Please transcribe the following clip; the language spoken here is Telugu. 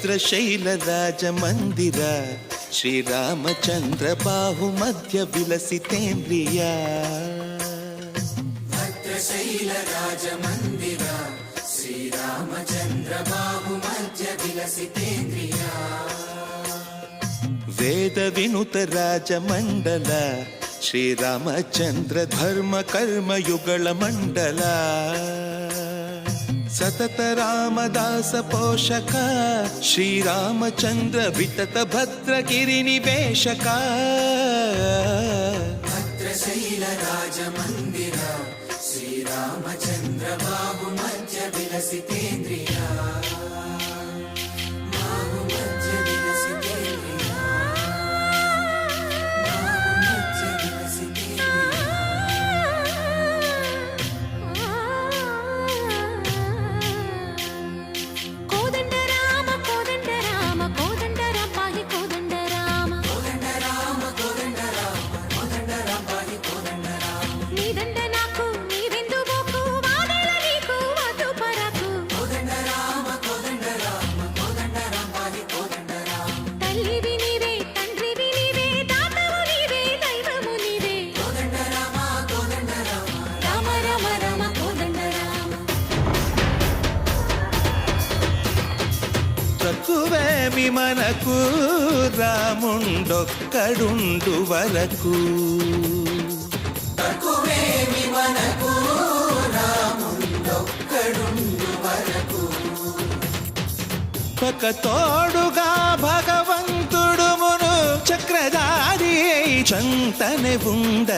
భద్రశైల రాజమందిర శ్రీరామచంద్ర బాహుమధ్య విలసితేంద్రియ భద్రశైల రాజమందిర శ్రీరామచంద్ర బాహుమధ్య విలసితేంద్రియ వేద వినుత రాజమండల శ్రీరామచంద్ర ధర్మ కర్మయుಗಳ మండల సతత రామదాಸ పోషక శ్రీరామచంద్ర వితత భద్రగిరి నివేశక భద్రశైల రాజమందిర శ్రీరామచంద్ర బాహుమధ్య విలసితేంద్రియ తక్కువేమి మనకు రాముండొక్కడుండు వరకు తక్కువేమి మనకు రాముండొక్కడుండు వరకు ఒక తోడుగా భగవంతుడు మును చక్రధారి చంతనే ఉండ